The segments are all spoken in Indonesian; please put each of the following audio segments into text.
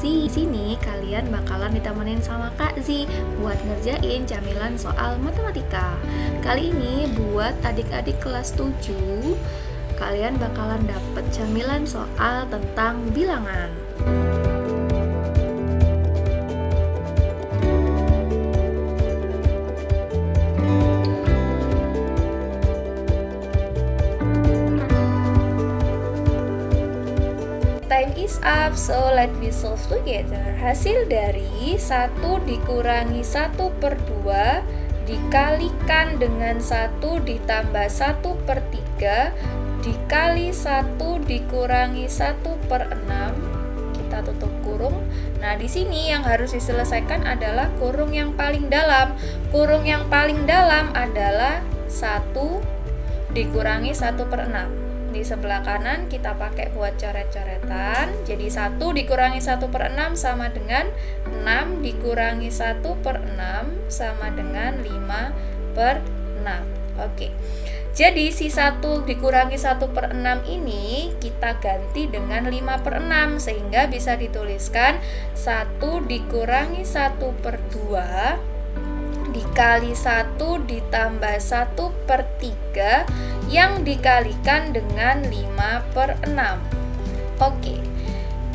Di sini kalian bakalan ditemenin sama Kak Z buat ngerjain camilan soal matematika. Kali ini buat adik-adik kelas 7, kalian bakalan dapet camilan soal tentang bilangan. Time is up, so let we solve together. Hasil dari 1 dikurangi 1/2 dikalikan dengan 1 ditambah 1/3 dikali 1 dikurangi 1/6. Kita tutup kurung. Nah, di sini yang harus diselesaikan adalah kurung yang paling dalam. Kurung yang paling dalam adalah 1 dikurangi 1/6. Di sebelah kanan kita pakai buat coret-coretan. Jadi 1 dikurangi 1/6 sama dengan 6 dikurangi 1/6 sama dengan 5/6. Oke. Jadi si 1 dikurangi 1/6 ini kita ganti dengan 5/6 sehingga bisa dituliskan 1 dikurangi 1/2 dikali 1 ditambah 1/3 yang dikalikan dengan 5/6. Oke.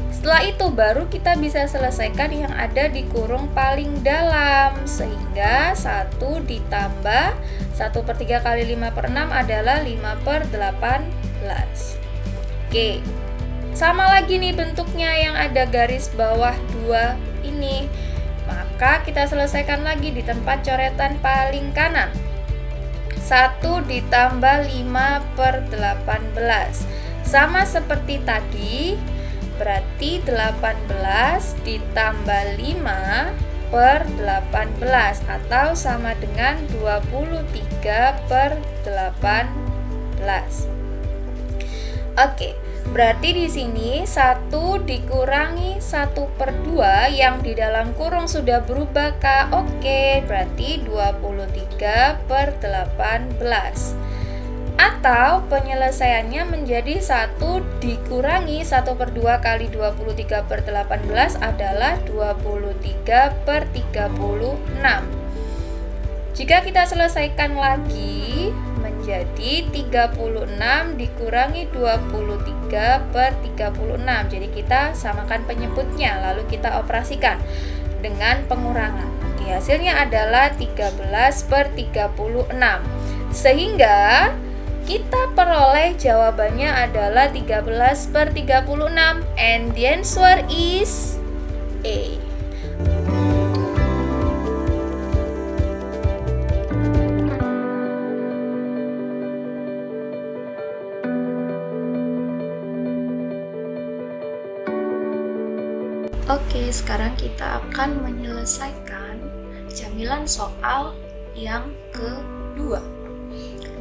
Setelah itu baru kita bisa selesaikan yang ada di kurung paling dalam, sehingga 1 ditambah 1/3 kali 5/6 adalah 5/18. Oke. Sama lagi nih bentuknya yang ada garis bawah 2 ini. Maka kita selesaikan lagi di tempat coretan paling kanan. 1 ditambah 5/18 sama seperti tadi, berarti 18 ditambah 5/18 atau sama dengan 23/18. Oke, berarti di sini 1 dikurangi 1/2 yang di dalam kurung sudah berubah ke oke, berarti 23/18. Atau penyelesaiannya menjadi 1 dikurangi 1/2 kali 23/18 adalah 23/36. Jika kita selesaikan lagi menjadi 36 dikurangi 23/36. Jadi kita samakan penyebutnya lalu kita operasikan dengan pengurangan. Oke, hasilnya adalah 13/36. Sehingga kita peroleh jawabannya adalah 13/36 and the answer is A. Oke, sekarang kita akan menyelesaikan camilan soal yang kedua.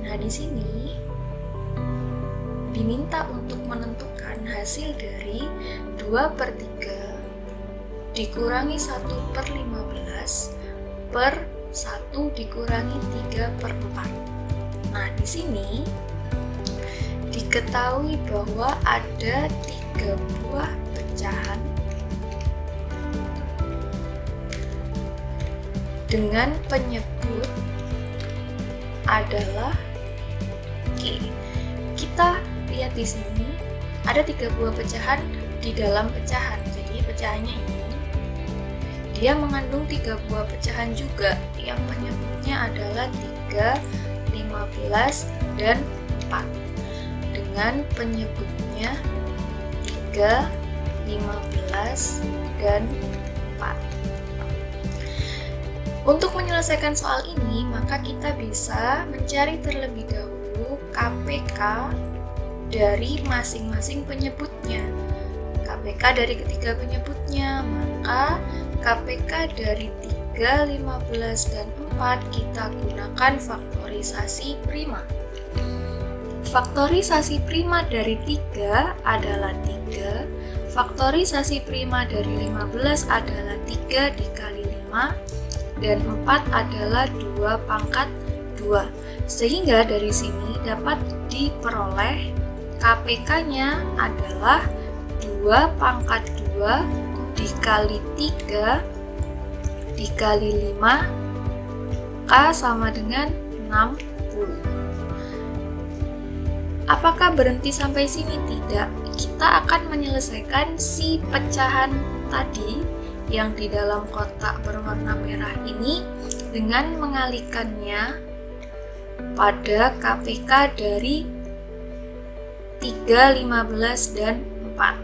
Nah, di sini diminta untuk menentukan hasil dari 2/3 dikurangi 1/15 per 1 dikurangi 3/4. Nah, di sini diketahui bahwa ada 3 buah pecahan dengan penyebut adalah Oke. Kita lihat di sini ada 3 buah pecahan di dalam pecahan. Jadi pecahannya ini dia mengandung 3 buah pecahan juga yang penyebutnya adalah 3, 15 dan 4. Dengan penyebutnya 3, 15 dan 4. Untuk menyelesaikan soal ini, maka kita bisa mencari terlebih dahulu KPK dari masing-masing penyebutnya. KPK dari ketiga penyebutnya, maka KPK dari 3, 15, dan 4 kita gunakan faktorisasi prima. Faktorisasi prima dari 3 adalah 3, faktorisasi prima dari 15 adalah 3 dikali 5, dan 4 adalah 2/2. Sehingga dari sini dapat diperoleh KPK-nya adalah 2/2 dikali 3 dikali 5, K sama dengan 60. Apakah berhenti sampai sini? Tidak. Kita akan menyelesaikan si pecahan tadi yang di dalam kotak berwarna merah ini dengan mengalihkannya pada KPK dari 3, 15, dan 4.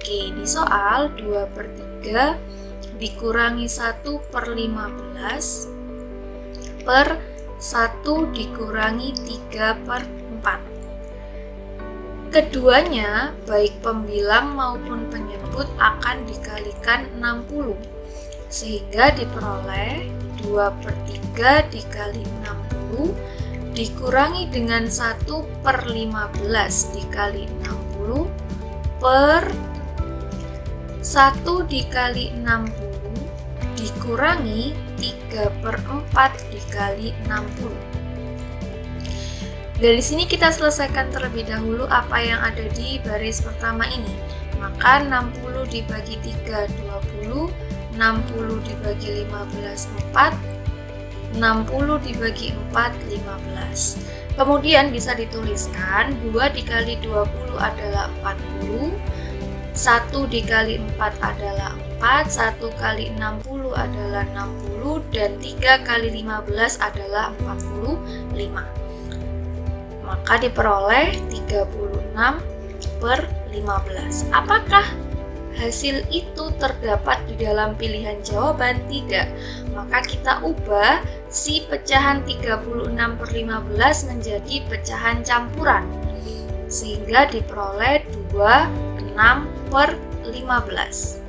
Oke, di soal 2/3 dikurangi 1/15 per 1 dikurangi 3/4. Keduanya, baik pembilang maupun penyebut, akan dikalikan 60, sehingga diperoleh 2/3 dikali 60 dikurangi dengan 1/15 dikali 60 per 1 dikali 60 dikurangi 3/4 dikali 60. Dari sini kita selesaikan terlebih dahulu apa yang ada di baris pertama ini. Maka 60 dibagi 3, 20, 60 dibagi 15, 4, 60 dibagi 4, 15. Kemudian bisa dituliskan 2 dikali 20 adalah 40, 1 dikali 4 adalah 4, 1 kali 60 adalah 60, dan 3 kali 15 adalah 45. Maka diperoleh 36/15. Apakah hasil itu terdapat di dalam pilihan jawaban? Tidak. Maka kita ubah si pecahan 36/15 menjadi pecahan campuran, sehingga diperoleh 26/15.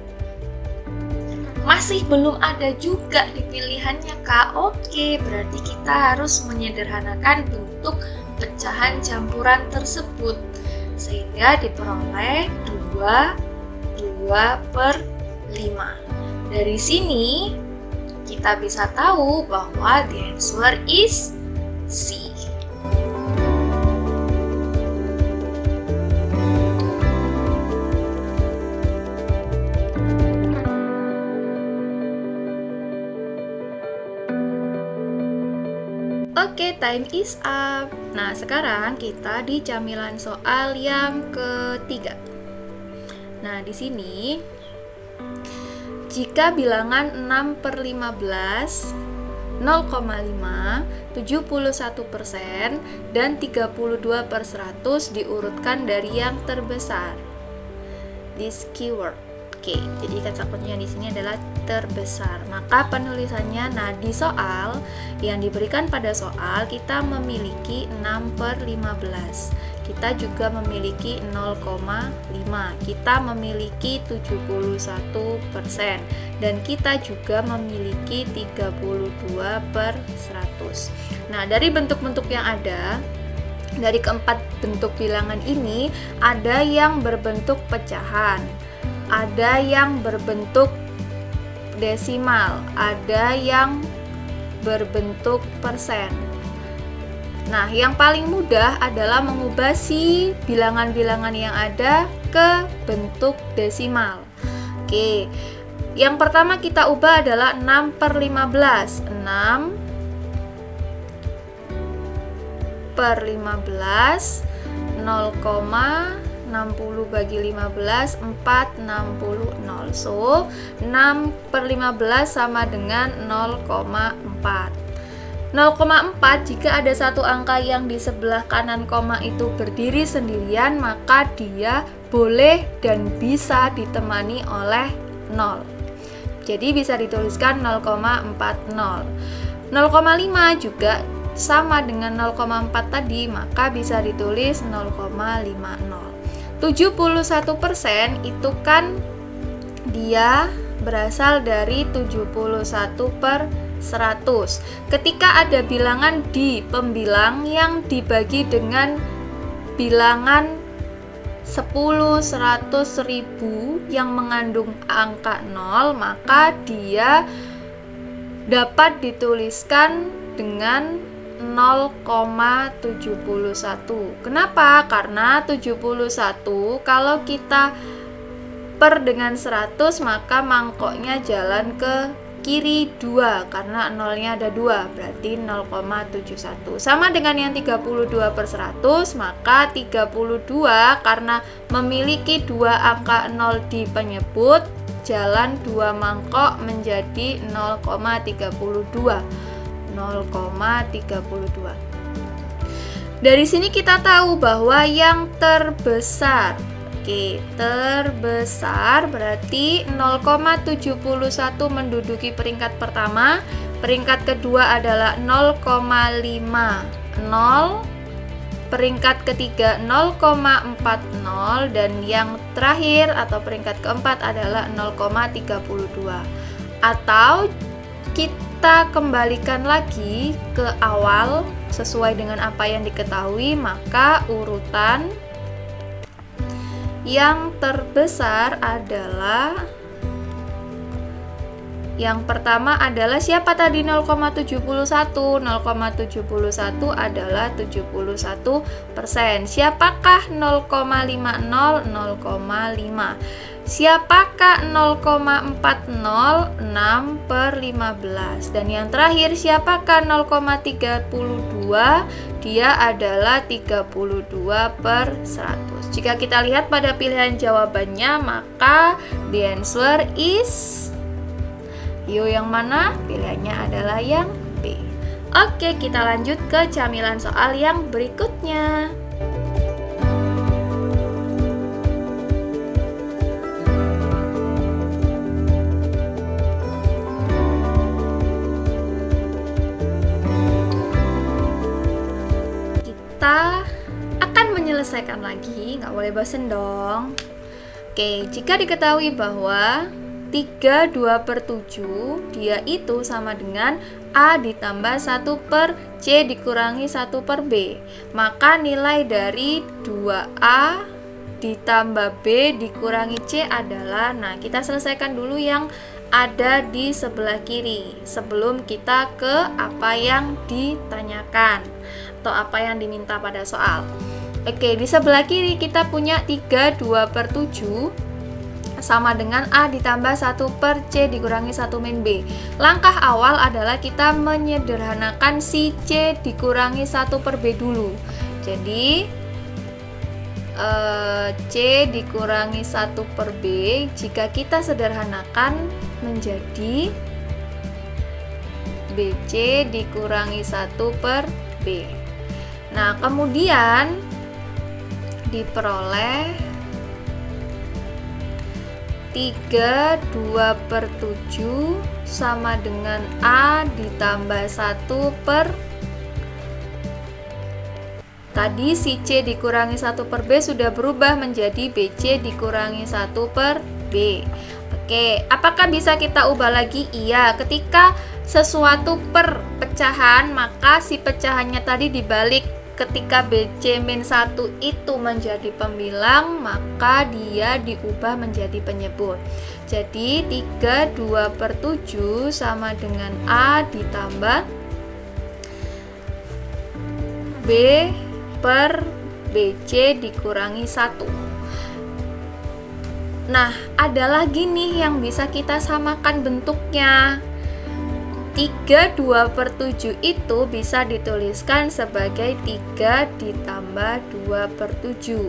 Masih belum ada juga di pilihannya, Kak. Oke, berarti kita harus menyederhanakan bentuk pecahan campuran tersebut, sehingga diperoleh 2/5. Dari sini kita bisa tahu bahwa the answer is C. Oke, time is up. Nah, sekarang kita di camilan soal yang ketiga. Nah, di sini jika bilangan 6/15, 0,5, 71%, dan 32/100 diurutkan dari yang terbesar. This keyword. Oke, jadi kata kuncinya di sini adalah terbesar. Maka penulisannya, nah di soal yang diberikan pada soal kita memiliki 6/15. Kita juga memiliki 0,5. Kita memiliki 71% dan kita juga memiliki 32/100. Nah, dari bentuk-bentuk yang ada, dari keempat bentuk bilangan ini, ada yang berbentuk pecahan, ada yang berbentuk desimal, ada yang berbentuk persen. Nah, yang paling mudah adalah mengubah si bilangan-bilangan yang ada ke bentuk desimal. Oke, yang pertama kita ubah adalah 6/15. 6/15, 0,60 bagi 15, 460. So, 6/15 sama dengan 0,4. 0,4 jika ada satu angka yang di sebelah kanan koma itu berdiri sendirian, maka dia boleh dan bisa ditemani oleh 0. Jadi bisa dituliskan 0,40. 0,5 juga sama dengan 0,4 tadi, maka bisa ditulis 0,50. 71% itu kan dia berasal dari 71/100. Ketika ada bilangan di pembilang yang dibagi dengan bilangan 10, 100, 1000 yang mengandung angka 0, maka dia dapat dituliskan dengan 0,71. Kenapa? Karena 71 kalau kita per dengan 100, maka mangkoknya jalan ke kiri 2 karena nolnya ada 2, berarti 0,71. Sama dengan yang 32 per 100, maka 32 karena memiliki 2 angka 0 di penyebut, jalan 2 mangkok menjadi 0,32. 0,32. Dari sini kita tahu bahwa yang terbesar, terbesar berarti 0,71 menduduki peringkat pertama, peringkat kedua adalah 0,50, peringkat ketiga 0,40, dan yang terakhir atau peringkat keempat adalah 0,32. Atau kita kembalikan lagi ke awal sesuai dengan apa yang diketahui, maka urutan yang terbesar adalah yang pertama adalah siapa tadi? 0,71. 0,71 adalah 71%. Siapakah 0,50? 0,5. Siapakah 0,40? 6 per 15. Dan yang terakhir, siapakah 0,32? Dia adalah 32 per 100. Jika kita lihat pada pilihan jawabannya, maka the answer is, yang mana? Pilihannya adalah yang B. Oke, kita lanjut ke camilan soal yang berikutnya. Kita akan menyelesaikan lagi, nggak boleh bosen dong. Oke, jika diketahui bahwa 32 per 7 dia itu sama dengan A ditambah 1 per C dikurangi 1 per B, maka nilai dari 2A ditambah B dikurangi C adalah, nah kita selesaikan dulu yang ada di sebelah kiri sebelum kita ke apa yang ditanyakan atau apa yang diminta pada soal. Oke, di sebelah kiri kita punya 32 per 7 sama dengan A ditambah 1 per C dikurangi 1 min B. Langkah awal adalah kita menyederhanakan si C dikurangi 1 per B dulu. Jadi C dikurangi 1 per B, jika kita sederhanakan menjadi BC dikurangi 1 per B. Nah, kemudian diperoleh 32 per 7 sama dengan A ditambah 1 per, tadi si C dikurangi 1 per B sudah berubah menjadi BC dikurangi 1 per B. Oke, apakah bisa kita ubah lagi? Iya, ketika sesuatu per pecahan, maka si pecahannya tadi dibalik. Ketika BC min 1 itu menjadi pembilang, maka dia diubah menjadi penyebut. Jadi 32 per 7 sama dengan A ditambah B per BC dikurangi 1. Nah, ada lagi nih yang bisa kita samakan bentuknya. 32 per 7 itu bisa dituliskan sebagai 3 ditambah 2 per 7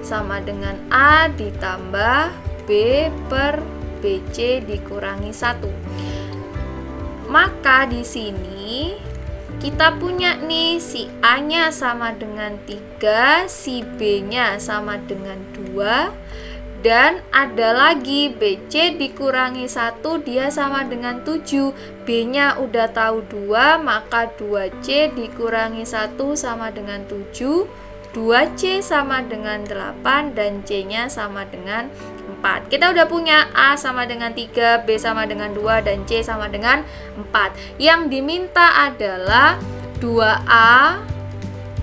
sama dengan A ditambah B per BC dikurangi 1. Maka di sini kita punya nih si A-nya sama dengan 3, si B-nya sama dengan 2, dan ada lagi BC dikurangi 1 dia sama dengan 7. B-nya udah tahu 2, maka 2C dikurangi 1 sama dengan 7, 2C sama dengan 8, dan C-nya sama dengan 4. Kita udah punya A sama dengan 3, B sama dengan 2, dan C sama dengan 4. Yang diminta adalah 2A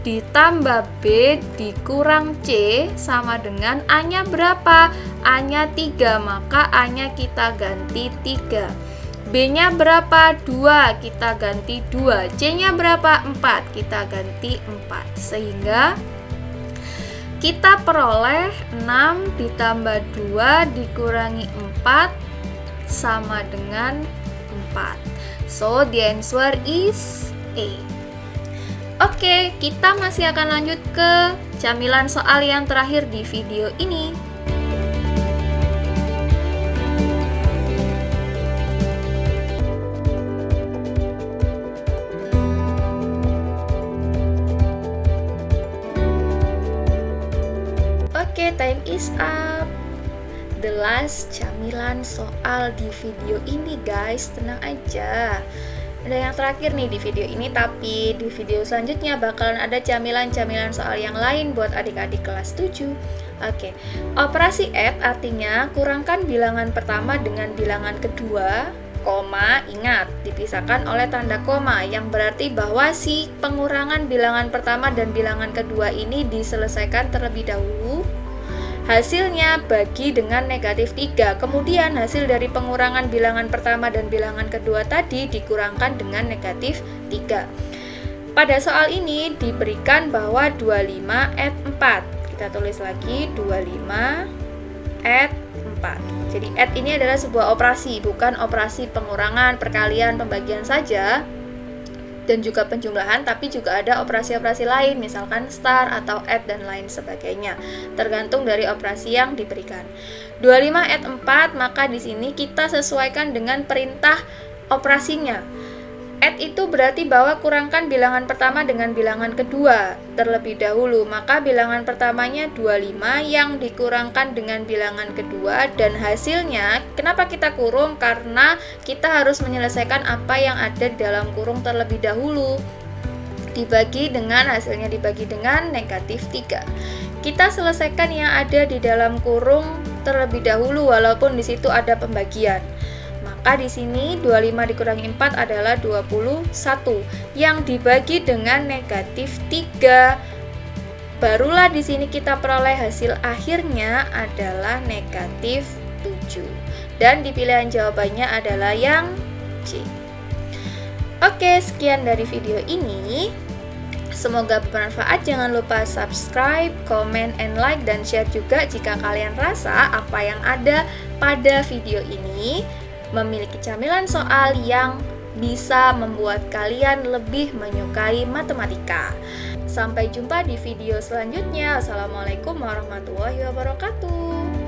ditambah B dikurang C sama dengan A-nya berapa? A-nya 3, maka A-nya kita ganti 3. B-nya berapa? 2, kita ganti 2. C-nya berapa? 4, kita ganti 4. Sehingga kita peroleh 6 ditambah 2 dikurangi 4 sama dengan 4. So, the answer is A. Oke, kita masih akan lanjut ke camilan soal yang terakhir di video ini. Oke, time is up. The last camilan soal di video ini, guys. Tenang aja. Ada yang terakhir nih di video ini, tapi di video selanjutnya bakalan ada camilan-camilan soal yang lain buat adik-adik kelas 7. Oke. Operasi add artinya kurangkan bilangan pertama dengan bilangan kedua, koma, ingat, dipisahkan oleh tanda koma, yang berarti bahwa si pengurangan bilangan pertama dan bilangan kedua ini diselesaikan terlebih dahulu. Hasilnya bagi dengan negatif 3. Kemudian hasil dari pengurangan bilangan pertama dan bilangan kedua tadi dikurangkan dengan negatif 3. Pada soal ini diberikan bahwa 25 add 4. Kita tulis lagi 25 add 4. Jadi add ini adalah sebuah operasi, bukan operasi pengurangan, perkalian, pembagian saja, dan juga penjumlahan, tapi juga ada operasi-operasi lain, misalkan star atau add dan lain sebagainya, tergantung dari operasi yang diberikan. 25 add 4, maka di sini kita sesuaikan dengan perintah operasinya. Add itu berarti bahwa kurangkan bilangan pertama dengan bilangan kedua terlebih dahulu, maka bilangan pertamanya 25 yang dikurangkan dengan bilangan kedua, dan hasilnya, kenapa kita kurung? Karena kita harus menyelesaikan apa yang ada di dalam kurung terlebih dahulu. Dibagi dengan, hasilnya dibagi dengan negatif 3. Kita selesaikan yang ada di dalam kurung terlebih dahulu walaupun di situ ada pembagian. Maka di sini 25 dikurangi 4 adalah 21 yang dibagi dengan negatif 3. Barulah di sini kita peroleh hasil akhirnya adalah negatif 7. Dan di pilihan jawabannya adalah yang C. Oke, sekian dari video ini. Semoga bermanfaat. Jangan lupa subscribe, comment, and like, dan share juga jika kalian rasa apa yang ada pada video ini memiliki camilan soal yang bisa membuat kalian lebih menyukai matematika. Sampai jumpa di video selanjutnya. Assalamualaikum warahmatullahi wabarakatuh.